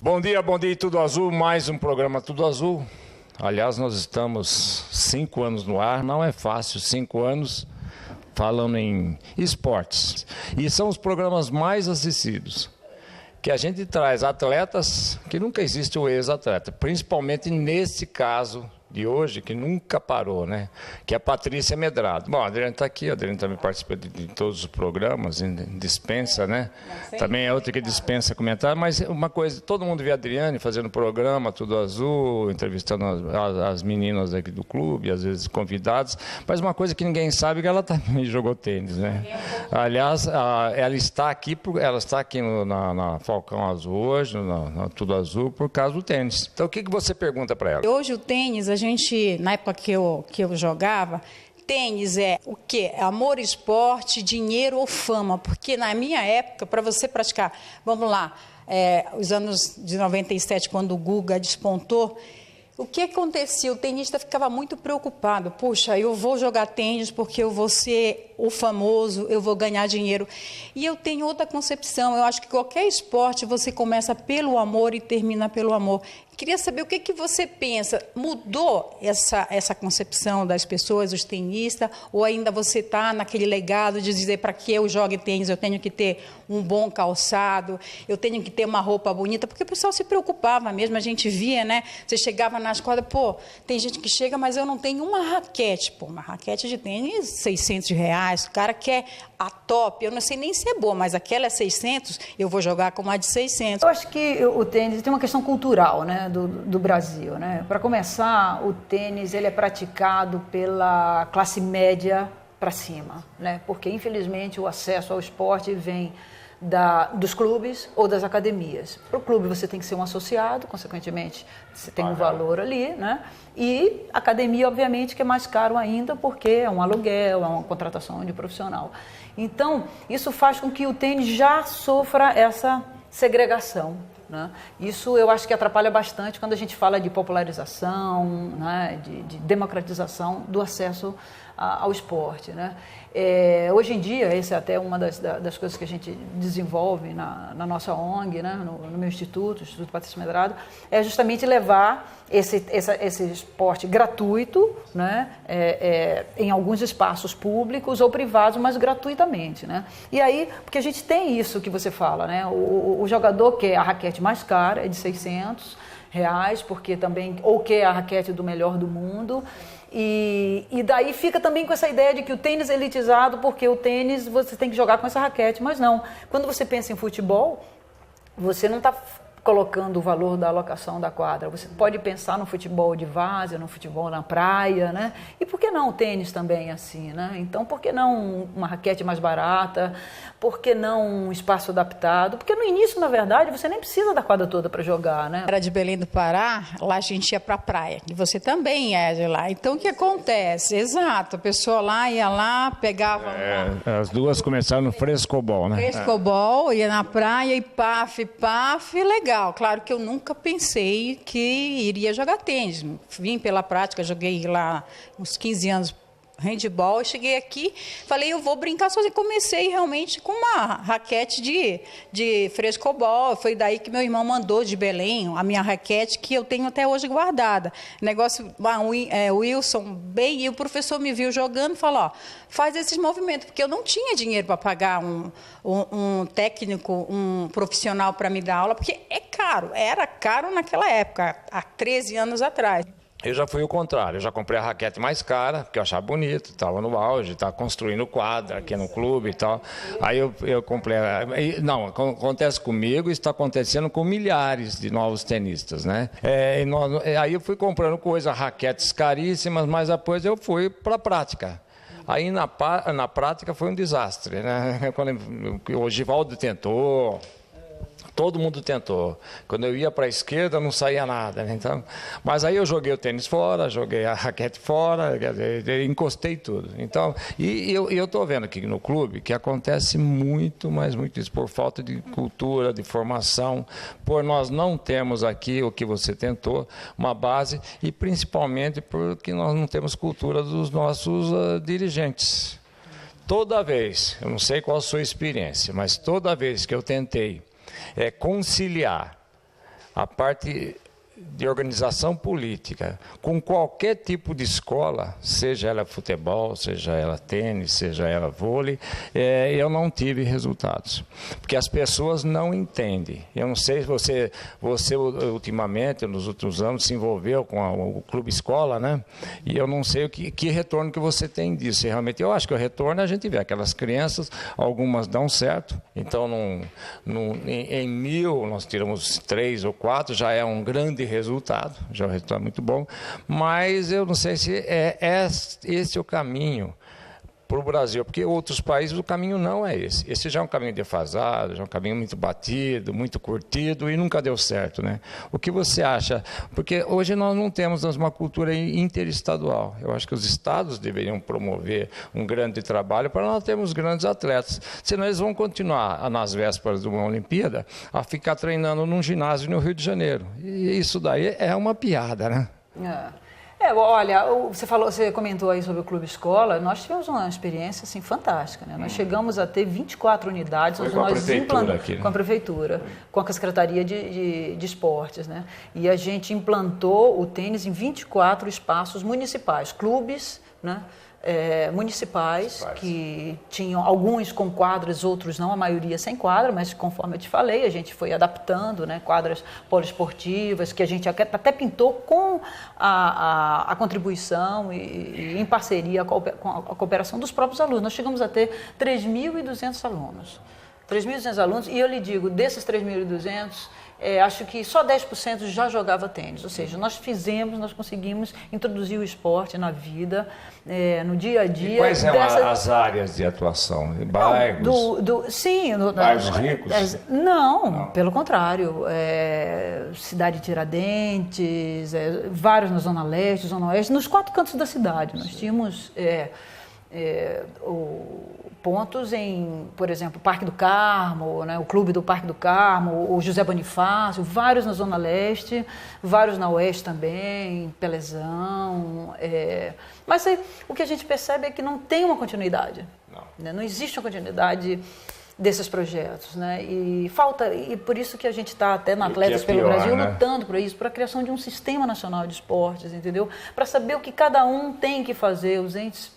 Bom dia, Tudo Azul, mais um programa Tudo Azul. Aliás, nós estamos 5 anos no ar, não é fácil, 5 anos falando em esportes. E são os programas mais assistidos, que a gente traz atletas que nunca existe o ex-atleta, principalmente nesse caso de hoje, que nunca parou, né? Que é a Patrícia Medrado. Bom, a Adriana está aqui, a Adriana também participa de todos os programas, dispensa, né? Também é outra que dispensa comentário, mas uma coisa, todo mundo vê a Adriane fazendo programa, Tudo Azul, entrevistando as meninas aqui do clube, às vezes convidados, mas uma coisa que ninguém sabe é que ela também jogou tênis, né? Aliás, ela está aqui na Falcão Azul hoje, na Tudo Azul, por causa do tênis. Então, o que você pergunta para ela? Hoje o tênis, na época que eu jogava, tênis é o quê? Amor, esporte, dinheiro ou fama? Porque na minha época, para você praticar, vamos lá, os anos de 97, quando o Guga despontou, o que acontecia? O tenista ficava muito preocupado. Puxa, eu vou jogar tênis porque eu vou ser o famoso, eu vou ganhar dinheiro. E eu tenho outra concepção. Eu acho que qualquer esporte você começa pelo amor e termina pelo amor. Queria saber o que você pensa. Mudou essa concepção das pessoas, dos tenistas? Ou ainda você está naquele legado de dizer, para que eu jogue tênis, eu tenho que ter um bom calçado, eu tenho que ter uma roupa bonita? Porque o pessoal se preocupava mesmo, a gente via, né? Você chegava nas quadras, tem gente que chega, mas eu não tenho uma raquete. Uma raquete de tênis, R$600. O cara quer a top, eu não sei nem se é boa, mas aquela é 600, eu vou jogar com uma de 600. Eu acho que o tênis tem uma questão cultural, né, do Brasil, né? Para começar, o tênis ele é praticado pela classe média para cima, né? Porque infelizmente o acesso ao esporte vem dos clubes ou das academias. Para o clube você tem que ser um associado, consequentemente você tem um valor ali, né? E academia, obviamente, que é mais caro ainda, porque é um aluguel, é uma contratação de profissional. Então, isso faz com que o tênis já sofra essa segregação, né? Isso eu acho que atrapalha bastante quando a gente fala de popularização, né? de democratização do acesso ao esporte, né? Hoje em dia, essa é até uma das coisas que a gente desenvolve na nossa ONG, né? no meu instituto, o Instituto Patrícia Medrado, é justamente levar esse esporte gratuito, né? Em alguns espaços públicos ou privados, mas gratuitamente, né? E aí, porque a gente tem isso que você fala, né? O jogador quer a raquete mais cara, é de R$600, porque também, ou quer a raquete do melhor do mundo. E daí fica também com essa ideia de que o tênis é elitizado, porque o tênis você tem que jogar com essa raquete, mas não. Quando você pensa em futebol, você não está colocando o valor da alocação da quadra. Você pode pensar no futebol de várzea, no futebol na praia, né? E por que não o tênis também assim, né? Então, por que não uma raquete mais barata? Por que não um espaço adaptado? Porque no início, na verdade, você nem precisa da quadra toda para jogar, né? Era de Belém do Pará, lá a gente ia para a praia. E você também é de lá. Então, o que acontece? Exato, a pessoa lá ia lá, pegava... As duas começaram no frescobol, né? Frescobol, ia na praia e paf, legal. Claro que eu nunca pensei que iria jogar tênis. Vim pela prática, joguei lá uns 15 anos handball, eu cheguei aqui, falei, eu vou brincar sozinho. Comecei realmente com uma raquete de frescobol. Foi daí que meu irmão mandou de Belém a minha raquete, que eu tenho até hoje guardada. Negócio, Wilson, bem, e o professor me viu jogando e falou, faz esses movimentos, porque eu não tinha dinheiro para pagar um técnico, um profissional para me dar aula, porque é caro, era caro naquela época, há 13 anos atrás. Eu já fui o contrário, eu já comprei a raquete mais cara, porque eu achava bonito, estava no auge, estava construindo quadra aqui no clube e tal. Aí eu comprei... Não, acontece comigo, isso está acontecendo com milhares de novos tenistas, né? Aí eu fui comprando raquetes caríssimas, mas depois eu fui para a prática. Aí na prática foi um desastre, né? Quando o Givaldo tentou... Todo mundo tentou. Quando eu ia para a esquerda, não saía nada, né? Então, mas aí eu joguei o tênis fora, joguei a raquete fora, encostei tudo. Então, eu estou vendo aqui no clube que acontece muito, mas muito isso, por falta de cultura, de formação, por nós não temos aqui o que você tentou, uma base, e principalmente porque nós não temos cultura dos nossos dirigentes. Toda vez, eu não sei qual a sua experiência, mas toda vez que eu tentei conciliar a parte de organização política, com qualquer tipo de escola, seja ela futebol, seja ela tênis, seja ela vôlei, eu não tive resultados. Porque as pessoas não entendem. Eu não sei se você ultimamente, nos últimos anos, se envolveu com o Clube Escola, né? E eu não sei que retorno que você tem disso. E realmente, eu acho que o retorno a gente vê. Aquelas crianças, algumas dão certo. Então, em 1000, nós tiramos 3 ou 4, já é um grande resultado, já é um resultado muito bom, mas eu não sei se esse é o caminho para o Brasil, porque outros países o caminho não é esse. Esse já é um caminho defasado, já é um caminho muito batido, muito curtido e nunca deu certo, né? O que você acha? Porque hoje nós não temos uma cultura interestadual. Eu acho que os estados deveriam promover um grande trabalho para nós termos grandes atletas. Senão eles vão continuar, nas vésperas de uma Olimpíada, a ficar treinando num ginásio no Rio de Janeiro. E isso daí é uma piada, né? Olha, você comentou aí sobre o Clube Escola, nós tivemos uma experiência assim, fantástica, né? Nós chegamos a ter 24 unidades. Foi com a prefeitura aqui, né? Com a prefeitura, com a Secretaria de Esportes, né? E a gente implantou o tênis em 24 espaços municipais, clubes, né? Municipais, que tinham alguns com quadras, outros não, a maioria sem quadra, mas conforme eu te falei, a gente foi adaptando, né, quadras poliesportivas, que a gente até pintou com a contribuição e em parceria com a cooperação dos próprios alunos. Nós chegamos a ter 3.200 alunos. 3.200 alunos, e eu lhe digo, desses 3.200, acho que só 10% já jogava tênis, ou seja, nós conseguimos introduzir o esporte na vida, no dia a dia. E quais são as áreas de atuação? Bairros? Bairros ricos? Não, pelo contrário. Cidade de Tiradentes, vários na Zona Leste, Zona Oeste, nos 4 cantos da cidade. Nós tínhamos pontos em, por exemplo, o Parque do Carmo, né, o Clube do Parque do Carmo, o José Bonifácio, vários na Zona Leste, vários na Oeste também, Pelezão. Mas o que a gente percebe é que não tem uma continuidade. Não existe uma continuidade desses projetos, né? E por isso que a gente está até na Atletas pelo Brasil, né, lutando por isso, para a criação de um sistema nacional de esportes, entendeu? Para saber o que cada um tem que fazer, os entes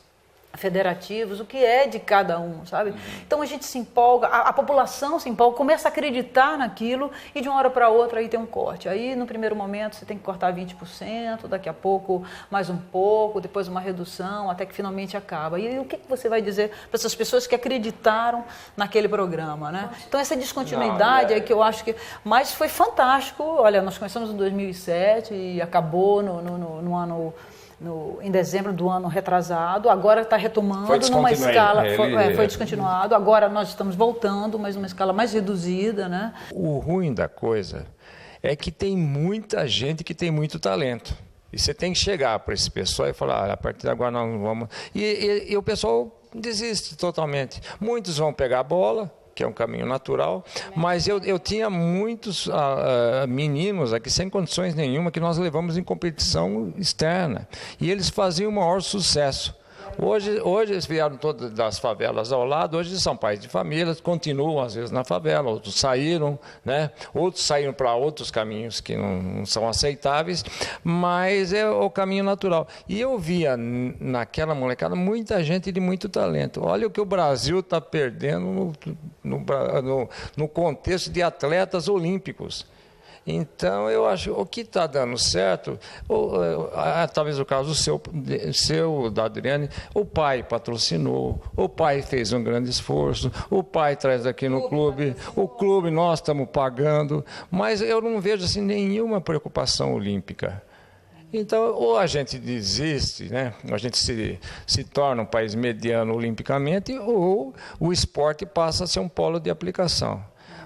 federativos, o que é de cada um, sabe? Então a gente se empolga, a população se empolga, começa a acreditar naquilo e de uma hora para outra aí tem um corte. Aí no primeiro momento você tem que cortar 20%, daqui a pouco mais um pouco, depois uma redução, até que finalmente acaba. E o que você vai dizer para essas pessoas que acreditaram naquele programa, né? Então essa descontinuidade é que eu acho que... Mas foi fantástico, olha, nós começamos em 2007 e acabou no ano... em dezembro do ano retrasado, agora está retomando numa escala, foi descontinuado, agora nós estamos voltando, mas numa escala mais reduzida, né? O ruim da coisa é que tem muita gente que tem muito talento. E você tem que chegar para esse pessoal e falar, a partir de agora nós não vamos... E o pessoal desiste totalmente. Muitos vão pegar a bola, que é um caminho natural, mas eu tinha muitos meninos aqui sem condições nenhuma que nós levamos em competição externa e eles faziam o maior sucesso. Hoje eles vieram todas das favelas ao lado, hoje são pais de família, continuam às vezes na favela, outros saíram, né? Outros saíram para outros caminhos que não são aceitáveis, mas é o caminho natural. E eu via naquela molecada muita gente de muito talento. Olha o que o Brasil está perdendo no contexto de atletas olímpicos. Então, eu acho que o que está dando certo, talvez o caso seu, da Adriane, o pai patrocinou, o pai fez um grande esforço, o pai traz aqui no clube, o clube nós estamos pagando, mas eu não vejo assim, nenhuma preocupação olímpica. Então, ou a gente desiste, né? A gente se torna um país mediano olimpicamente, ou o esporte passa a ser um polo de aplicação.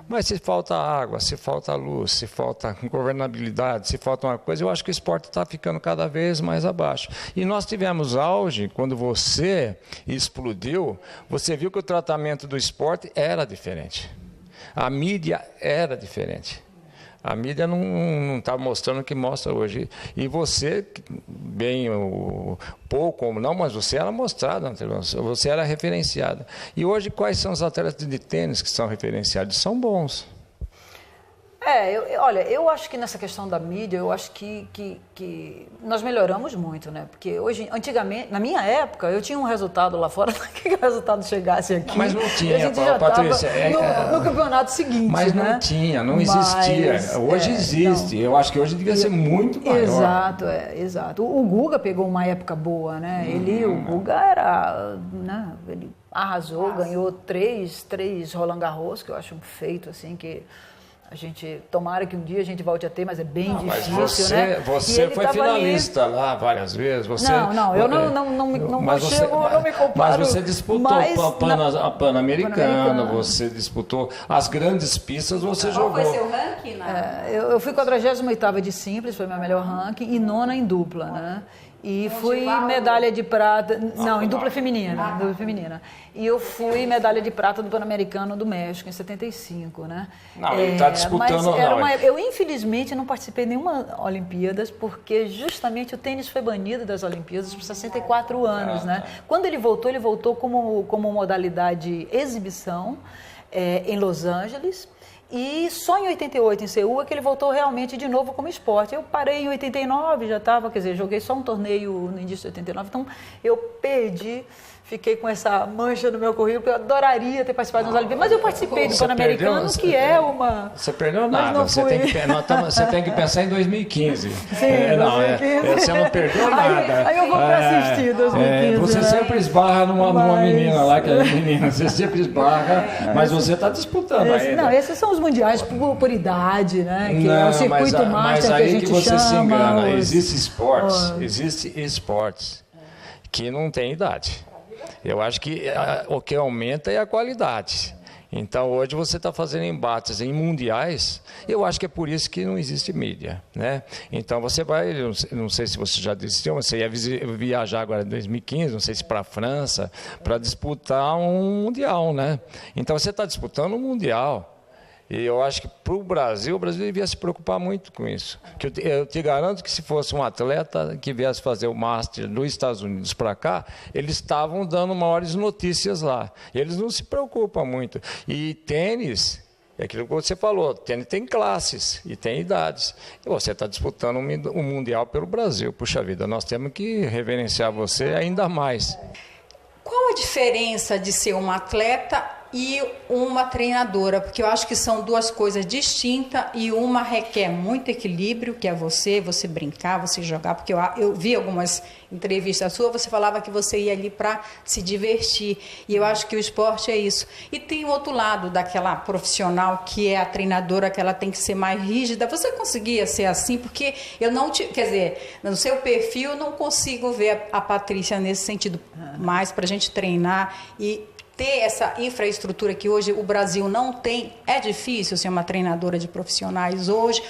Mas se falta água, se falta luz, se falta governabilidade, se falta uma coisa, eu acho que o esporte está ficando cada vez mais abaixo. E nós tivemos auge, quando você explodiu, você viu que o tratamento do esporte era diferente. A mídia era diferente. A mídia não está mostrando o que mostra hoje. E você, bem pouco ou não, mas você era mostrada na televisão, você era referenciada. E hoje, quais são os atletas de tênis que são referenciados? São bons. Olha, eu acho que nessa questão da mídia, eu acho que nós melhoramos muito, né? Porque hoje, antigamente, na minha época, eu tinha um resultado lá fora, que o resultado chegasse aqui. Mas não tinha, a gente já Patrícia. No campeonato seguinte, mas não tinha, não existia. Hoje existe. Eu acho que hoje devia ser muito maior. Exato. O Guga pegou uma época boa, né? O Guga era, né? Ele arrasou, ganhou três Roland Garros, que eu acho um feito, assim, que a gente, tomara que um dia a gente volte a ter, mas é bem difícil, né? Você foi finalista lá várias vezes. Eu não me comparo. Mas você disputou a Pan-Americana, você disputou as grandes pistas, você jogou. Qual foi seu ranking? Eu fui 48ª de simples, foi meu melhor ranking, e 9ª em dupla, né? E fui medalha de prata, em dupla feminina. E eu fui medalha de prata do Pan-Americano do México, em 75, né? Não, ele está disputando... Eu, infelizmente, não participei de nenhuma Olimpíadas, porque justamente o tênis foi banido das Olimpíadas por 64 anos, né? Quando ele voltou como modalidade exibição, em Los Angeles. E só em 88, em Seul, é que ele voltou realmente de novo como esporte. Eu parei em 89, joguei só um torneio no início de 89, então eu perdi, fiquei com essa mancha no meu currículo, eu adoraria ter participado das Olimpíadas, mas eu participei do Pan-Americano, que é uma... Você perdeu nada, você tem que pensar em 2015. Sim, 2015. Você não perdeu nada. Aí eu vou para assistir 2015. Você sempre esbarra numa menina lá, que é menina, você sempre esbarra, mas você está disputando ainda. Não, esses são os mundiais por idade, né? Que é o circuito master que a gente você chama. Se engana. Existe esportes que não tem idade. Eu acho que o que aumenta é a qualidade. Então, hoje você está fazendo embates em mundiais, eu acho que é por isso que não existe mídia, né? Então, você vai, não sei se você já desistiu, você ia viajar agora em 2015, não sei se para a França, para disputar um mundial, né? Então, você está disputando um mundial. E eu acho que para o Brasil devia se preocupar muito com isso. Eu te garanto que se fosse um atleta que viesse fazer o Master dos Estados Unidos para cá, eles estavam dando maiores notícias lá. Eles não se preocupam muito. E tênis, é aquilo que você falou, tênis tem classes e tem idades. E você está disputando um Mundial pelo Brasil. Puxa vida, nós temos que reverenciar você ainda mais. Qual a diferença de ser uma atleta e uma treinadora? Porque eu acho que são duas coisas distintas e uma requer muito equilíbrio, que é você brincar, você jogar, porque eu vi algumas entrevistas suas, você falava que você ia ali para se divertir, e eu acho que o esporte é isso. E tem o outro lado daquela profissional que é a treinadora, que ela tem que ser mais rígida. Você conseguia ser assim? Porque eu não quer dizer, no seu perfil eu não consigo ver a Patrícia nesse sentido, mas para a gente treinar e ter essa infraestrutura que hoje o Brasil não tem, é difícil ser uma treinadora de profissionais hoje,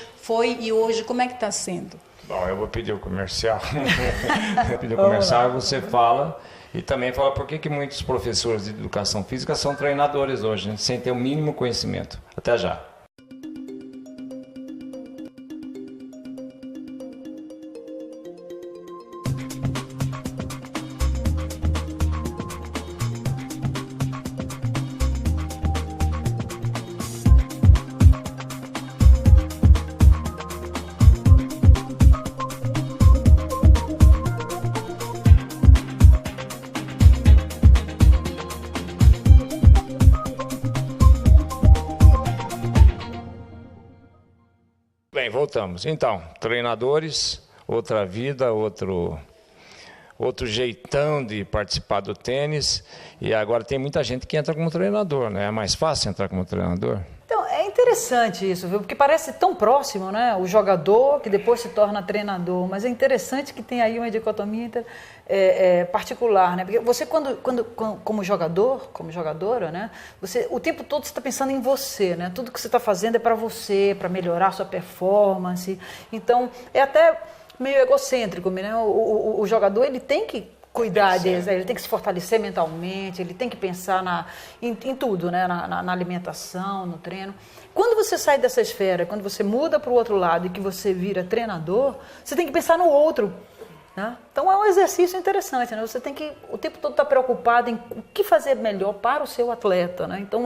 hoje, como é que está sendo? Bom, eu vou pedir o comercial. Você fala e também fala por que muitos professores de educação física são treinadores hoje, né, sem ter o mínimo conhecimento. Até já. Bem, voltamos. Então, treinadores, outra vida, outro jeitão de participar do tênis. E agora tem muita gente que entra como treinador, né? É mais fácil entrar como treinador? Então, é interessante isso, viu? Porque parece tão próximo, né? O jogador que depois se torna treinador. Mas é interessante que tem aí uma dicotomia particular, né? Porque você, como jogador, como jogadora, né? Você, o tempo todo você está pensando em você, né? Tudo que você está fazendo é para você, para melhorar a sua performance. Então, é até meio egocêntrico, né? O jogador, ele tem que cuidar deles, ele tem que se fortalecer mentalmente, ele tem que pensar em tudo, né? Na alimentação, no treino. Quando você sai dessa esfera, quando você muda para o outro lado e que você vira treinador, você tem que pensar no outro né? Então é um exercício interessante, né? Você tem que o tempo todo estar preocupado em o que fazer melhor para o seu atleta, né? Então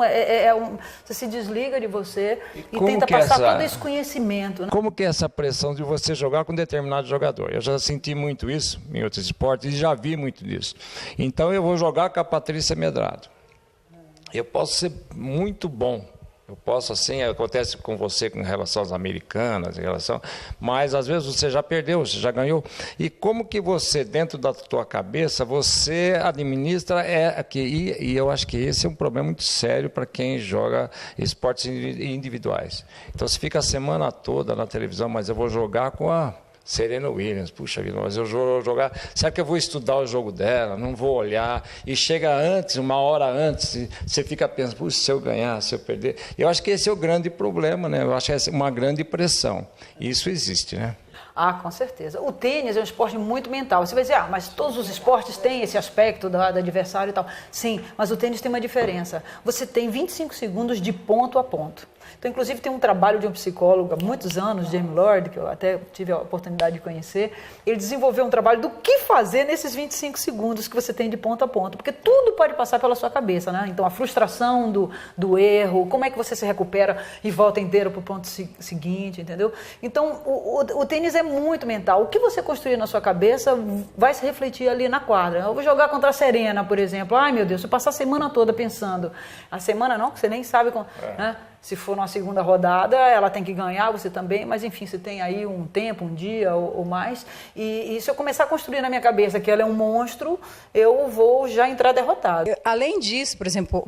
você se desliga de você e tenta passar todo esse conhecimento, né? Como que é essa pressão de você jogar com determinado jogador? Eu já senti muito isso em outros esportes e já vi muito disso. Então eu vou jogar com a Patrícia Medrado. Eu posso ser muito bom. Eu posso, assim, acontece com você com relação às americanas, mas às vezes você já perdeu, você já ganhou. E como que você, dentro da tua cabeça, você administra e eu acho que esse é um problema muito sério para quem joga esportes individuais. Então você fica a semana toda na televisão, mas eu vou jogar com a Serena Williams, puxa vida, mas eu vou jogar, será que eu vou estudar o jogo dela? Não vou olhar, e chega antes, uma hora antes, você fica pensando, puxa, se eu ganhar, se eu perder. Eu acho que esse é o grande problema, né? Eu acho que é uma grande pressão, e isso existe, né? Ah, com certeza. O tênis é um esporte muito mental. Você vai dizer, mas todos os esportes têm esse aspecto do adversário e tal. Sim, mas o tênis tem uma diferença. Você tem 25 segundos de ponto a ponto. Então, inclusive, tem um trabalho de um psicólogo há muitos anos, James Lord, que eu até tive a oportunidade de conhecer. Ele desenvolveu um trabalho do que fazer nesses 25 segundos que você tem de ponto a ponto, porque tudo pode passar pela sua cabeça, né? Então, a frustração do erro, como é que você se recupera e volta inteiro para o ponto seguinte, entendeu? Então, o tênis é muito mental. O que você construir na sua cabeça vai se refletir ali na quadra. Eu vou jogar contra a Serena, por exemplo. Ai, meu Deus, se eu passar a semana toda pensando. A semana não, você nem sabe como, né? Se for numa segunda rodada, ela tem que ganhar, você também, mas enfim, você tem aí um tempo, um dia ou mais, e se eu começar a construir na minha cabeça que ela é um monstro, eu vou já entrar derrotado. Além disso, por exemplo,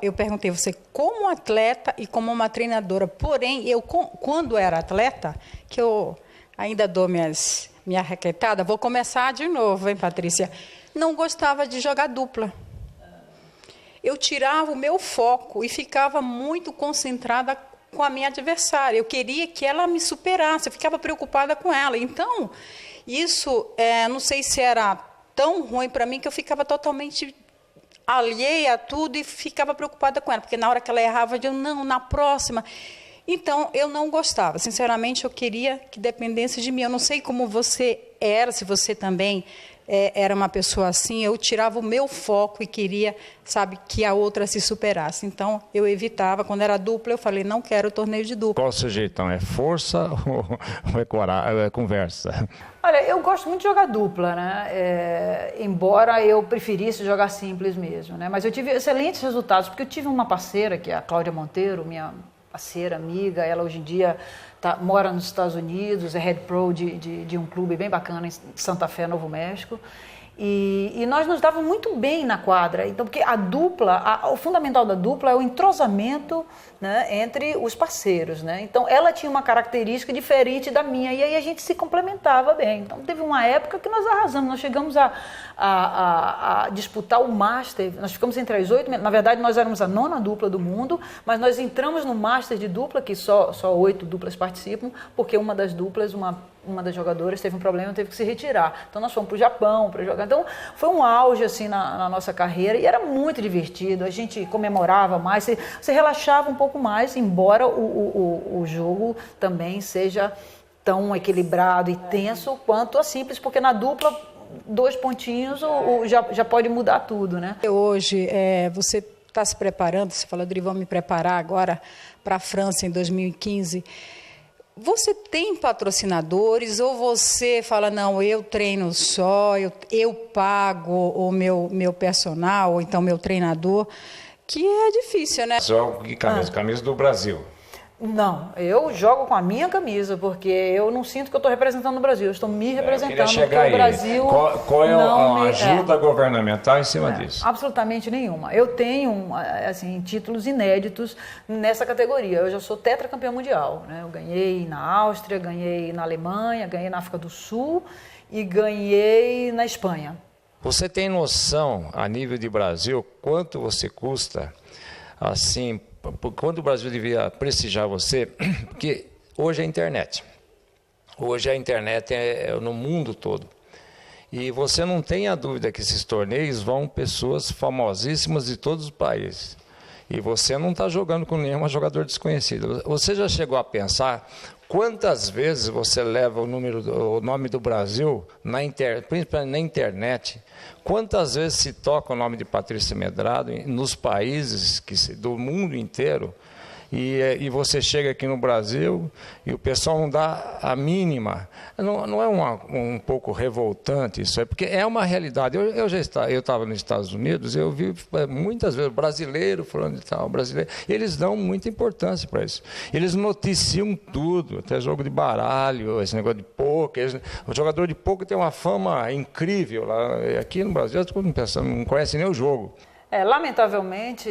eu perguntei você como atleta e como uma treinadora, porém, eu quando era atleta, que eu ainda dou minha raquetada, vou começar de novo, hein, Patrícia? Não gostava de jogar dupla. Eu tirava o meu foco e ficava muito concentrada com a minha adversária. Eu queria que ela me superasse, eu ficava preocupada com ela. Então, isso, não sei se era tão ruim para mim, que eu ficava totalmente alheia a tudo e ficava preocupada com ela, porque na hora que ela errava, eu não, na próxima. Então, eu não gostava. Sinceramente, eu queria que dependesse de mim. Eu não sei como você era, se você também era uma pessoa assim. Eu tirava o meu foco e queria, sabe, que a outra se superasse. Então, eu evitava. Quando era dupla, eu falei, não quero torneio de dupla. Qual o seu jeitão? É força ou é conversa? Olha, eu gosto muito de jogar dupla, né? Embora eu preferisse jogar simples mesmo, né? Mas eu tive excelentes resultados, porque eu tive uma parceira, que é a Cláudia Monteiro, minha parceira, amiga. Ela hoje em dia mora nos Estados Unidos, é head pro de um clube bem bacana em Santa Fé, Novo México. E nós nos dávamos muito bem na quadra. Então, porque a dupla, o fundamental da dupla é o entrosamento, né, entre os parceiros, né? Então, ela tinha uma característica diferente da minha, e aí a gente se complementava bem. Então, teve uma época que nós arrasamos, nós chegamos a disputar o Master, nós ficamos entre as 8, na verdade nós éramos a 9ª dupla do mundo, mas nós entramos no Master de dupla, que só 8 duplas participam, porque uma das duplas, uma das jogadoras teve um problema, teve que se retirar. Então nós fomos para o Japão para jogar. Então foi um auge assim na nossa carreira, e era muito divertido, a gente comemorava mais, você relaxava um pouco mais, embora o jogo também seja tão equilibrado e tenso quanto a simples, porque na dupla 2 pontinhos já pode mudar tudo, né? Hoje você está se preparando, você falou, Adri, vamos me preparar agora para a França em 2015. Você tem patrocinadores ou você fala, não, eu treino só, eu pago o meu personal, ou então meu treinador, que é difícil, né? Jogo que camisa do Brasil. Não, eu jogo com a minha camisa, porque eu não sinto que eu estou representando o Brasil, eu estou me representando, porque o Brasil... Qual é a ajuda governamental em cima disso? Absolutamente nenhuma. Eu tenho, assim, títulos inéditos nessa categoria. Eu já sou tetracampeã mundial, né? Eu ganhei na Áustria, ganhei na Alemanha, ganhei na África do Sul e ganhei na Espanha. Você tem noção, a nível de Brasil, quanto você custa, assim... Quando o Brasil devia prestigiar você, porque hoje é a internet. Hoje a internet é no mundo todo. E você não tem a dúvida que esses torneios vão pessoas famosíssimas de todos os países. E você não está jogando com nenhum jogador desconhecido. Você já chegou a pensar Quantas vezes você leva o nome do Brasil, principalmente na internet, quantas vezes se toca o nome de Patrícia Medrado nos países do mundo inteiro, e você chega aqui no Brasil e o pessoal não dá a mínima. Não é um pouco revoltante isso? É porque é uma realidade. Eu estava nos Estados Unidos, eu vi muitas vezes brasileiro falando de tal, brasileiro. Eles dão muita importância para isso. Eles noticiam tudo, até jogo de baralho, esse negócio de pôquer. O jogador de pôquer tem uma fama incrível lá. Aqui no Brasil, não conhece nem o jogo. Lamentavelmente,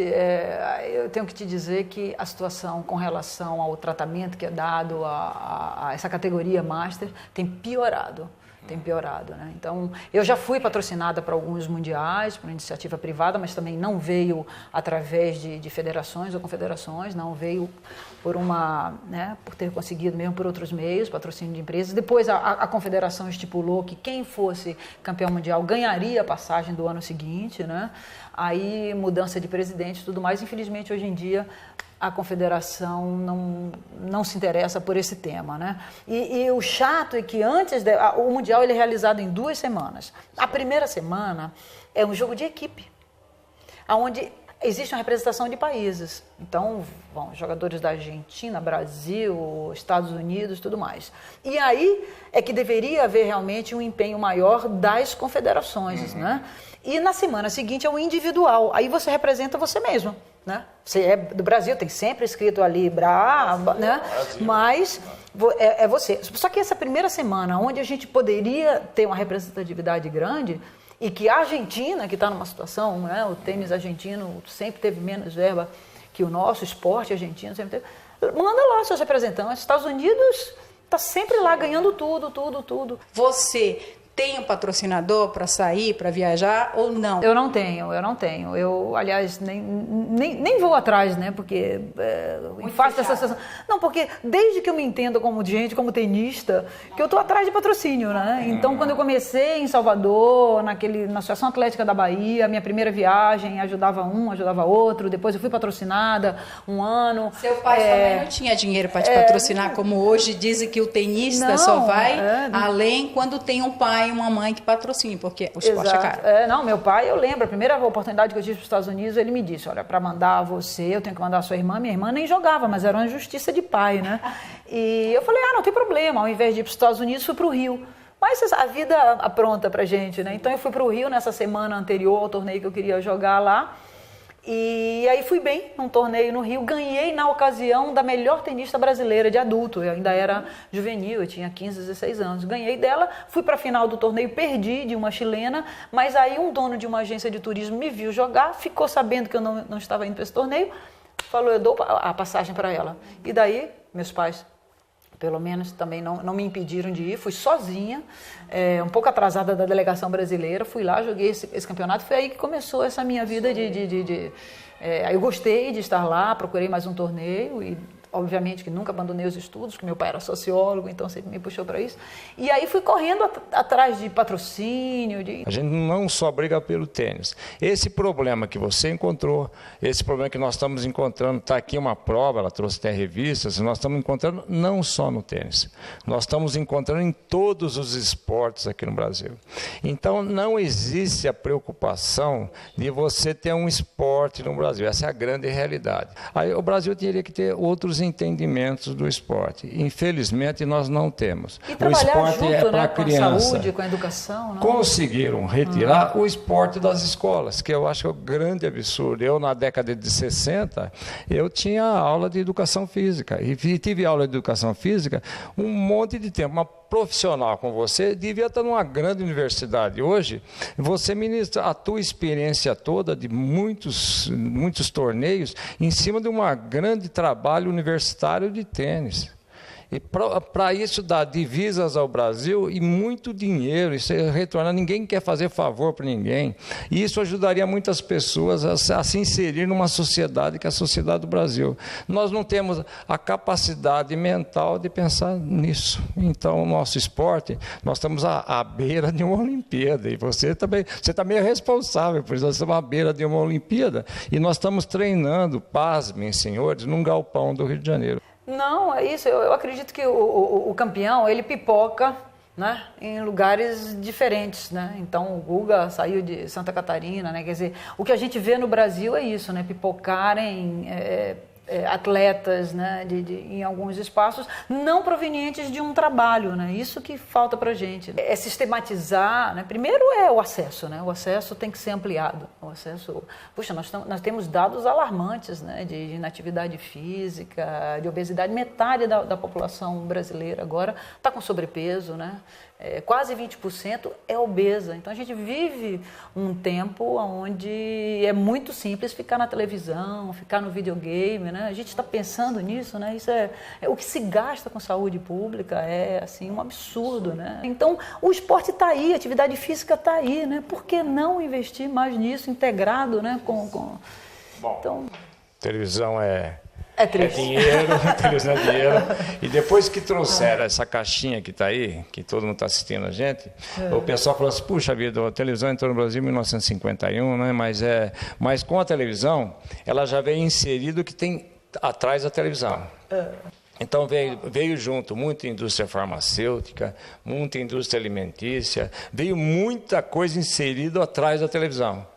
eu tenho que te dizer que a situação com relação ao tratamento que é dado a essa categoria Master tem piorado. Né? Então, eu já fui patrocinada para alguns mundiais, por iniciativa privada, mas também não veio através de federações ou confederações, não veio por ter conseguido mesmo por outros meios, patrocínio de empresas. Depois a confederação estipulou que quem fosse campeão mundial ganharia a passagem do ano seguinte, né? Aí mudança de presidente e tudo mais. Infelizmente, hoje em dia, a confederação não se interessa por esse tema, né? E o chato é que o Mundial ele é realizado em 2 semanas. A primeira semana é um jogo de equipe, onde existe uma representação de países. Então, vão jogadores da Argentina, Brasil, Estados Unidos, tudo mais. E aí é que deveria haver realmente um empenho maior das confederações, né? E na semana seguinte é o individual. Aí você representa você mesmo, né? Você é do Brasil, tem sempre escrito ali Brava, né? Mas é você. Só que essa primeira semana, onde a gente poderia ter uma representatividade grande, e que a Argentina, que está numa situação, né, o tênis argentino sempre teve menos verba que o nosso esporte argentino sempre teve, manda lá seus representantes. Estados Unidos está sempre lá ganhando tudo. Você tem um patrocinador para sair, para viajar ou não? Eu não tenho. Eu, aliás, nem vou atrás, né? Porque em face dessa situação. Não, porque desde que eu me entendo como tenista, que eu estou atrás de patrocínio, né? Então, quando eu comecei em Salvador, na Associação Atlética da Bahia, minha primeira viagem, ajudava outro, depois eu fui patrocinada um ano. Seu pai também não tinha dinheiro para te patrocinar, como hoje dizem que o tenista só vai além quando tem um pai e uma mãe que patrocine, porque o esporte é caro. Não, meu pai, eu lembro, a primeira oportunidade que eu tive para os Estados Unidos, ele me disse, olha, para mandar você, eu tenho que mandar a sua irmã. Minha irmã nem jogava, mas era uma injustiça de pai, né? E eu falei, não tem problema, ao invés de ir para os Estados Unidos, fui para o Rio. Mas a vida apronta pra gente, né? Então eu fui para o Rio nessa semana anterior ao torneio que eu queria jogar lá. E aí fui bem num torneio no Rio, ganhei na ocasião da melhor tenista brasileira de adulto, eu ainda era juvenil, eu tinha 15, 16 anos, ganhei dela, fui para a final do torneio, perdi de uma chilena, mas aí um dono de uma agência de turismo me viu jogar, ficou sabendo que eu não estava indo para esse torneio, falou, eu dou a passagem para ela. E daí, meus pais, pelo menos também não me impediram de ir, fui sozinha, um pouco atrasada da delegação brasileira, fui lá, joguei esse campeonato, foi aí que começou essa minha vida eu gostei de estar lá, procurei mais um torneio e obviamente que nunca abandonei os estudos, porque meu pai era sociólogo, então sempre me puxou para isso. E aí fui correndo atrás de patrocínio. A gente não só briga pelo tênis. Esse problema que você encontrou, esse problema que nós estamos encontrando, está aqui uma prova, ela trouxe até revistas, nós estamos encontrando não só no tênis, nós estamos encontrando em todos os esportes aqui no Brasil. Então não existe a preocupação de você ter um esporte no Brasil, essa é a grande realidade. Aí o Brasil teria que ter outros entendimentos do esporte. Infelizmente, nós não temos. E trabalhar o esporte junto, é para criança. Com a saúde, com a educação. Não? Conseguiram retirar o esporte das escolas, que eu acho um grande absurdo. Eu, na década de 60, eu tinha aula de educação física. E tive aula de educação física um monte de tempo. Uma profissional como você devia estar numa grande universidade. Hoje, você ministra a tua experiência toda de muitos torneios em cima de um grande trabalho universitário de tênis. E para isso dá divisas ao Brasil e muito dinheiro, isso retornar, ninguém quer fazer favor para ninguém. E isso ajudaria muitas pessoas a se inserir numa sociedade que é a sociedade do Brasil. Nós não temos a capacidade mental de pensar nisso. Então, o nosso esporte, nós estamos à beira de uma Olimpíada. E você também é responsável por isso. Nós estamos à beira de uma Olimpíada e nós estamos treinando, pasmem, senhores, num galpão do Rio de Janeiro. Não, é isso. Eu acredito que o campeão, ele pipoca, né, em lugares diferentes, né? Então o Guga saiu de Santa Catarina, né? Quer dizer, o que a gente vê no Brasil é isso, né? Pipocarem atletas, né, em alguns espaços não provenientes de um trabalho, né? Isso que falta para a gente. É sistematizar, né? Primeiro é o acesso, né? O acesso tem que ser ampliado. O acesso, puxa, nós temos dados alarmantes, né, de inatividade física, de obesidade. Metade da população brasileira agora está com sobrepeso, né? Quase 20% é obesa. Então a gente vive um tempo onde é muito simples ficar na televisão, ficar no videogame, né? A gente está pensando nisso, né? Isso é o que se gasta com saúde pública, é assim um absurdo, né? Então o esporte está aí, a atividade física está aí, né? Por que não investir mais nisso, integrado, né? Bom, então, televisão é triste. dinheiro, televisão é dinheiro. E depois que trouxeram essa caixinha que está aí, que todo mundo está assistindo a gente, o pessoal falou assim, puxa vida, a televisão entrou no Brasil em 1951, né? Mas com a televisão, ela já veio inserido o que tem atrás da televisão. Então veio junto muita indústria farmacêutica, muita indústria alimentícia, veio muita coisa inserida atrás da televisão.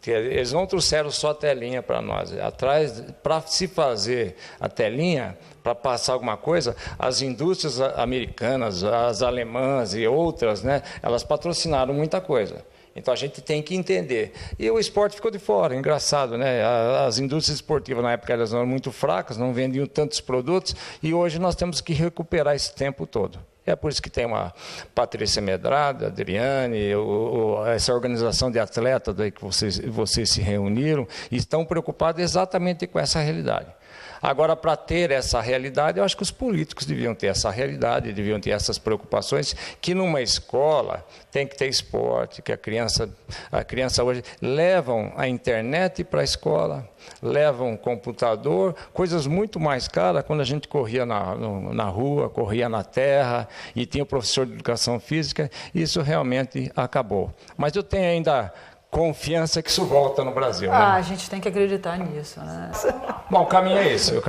Eles não trouxeram só a telinha para nós. Atrás, para se fazer a telinha, para passar alguma coisa, as indústrias americanas, as alemãs e outras, né, elas patrocinaram muita coisa. Então a gente tem que entender. E o esporte ficou de fora, engraçado, né? As indústrias esportivas na época elas eram muito fracas, não vendiam tantos produtos, e hoje nós temos que recuperar esse tempo todo. É por isso que tem uma Patrícia Medrado, Adriane, essa organização de atletas daí que vocês se reuniram e estão preocupados exatamente com essa realidade. Agora, para ter essa realidade, eu acho que os políticos deviam ter essa realidade, deviam ter essas preocupações, que numa escola tem que ter esporte, que a criança hoje levam a internet para a escola, levam computador, coisas muito mais caras quando a gente corria na rua, corria na terra e tinha o professor de educação física, isso realmente acabou. Mas eu tenho ainda confiança que isso volta no Brasil. Né? A gente tem que acreditar nisso. Né? Bom, o caminho é esse.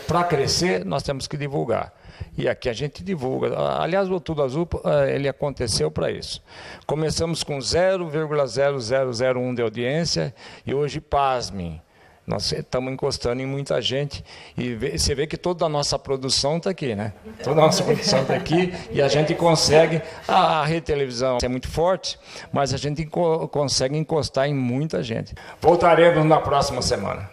Para crescer, nós temos que divulgar. E aqui a gente divulga. Aliás, o Outubro Azul ele aconteceu para isso. Começamos com 0,0001 de audiência e hoje, pasmem, nós estamos encostando em muita gente e você vê que toda a nossa produção está aqui, né? Toda a nossa produção está aqui e a gente consegue, a rede de televisão é muito forte, mas a gente consegue encostar em muita gente. Voltaremos na próxima semana.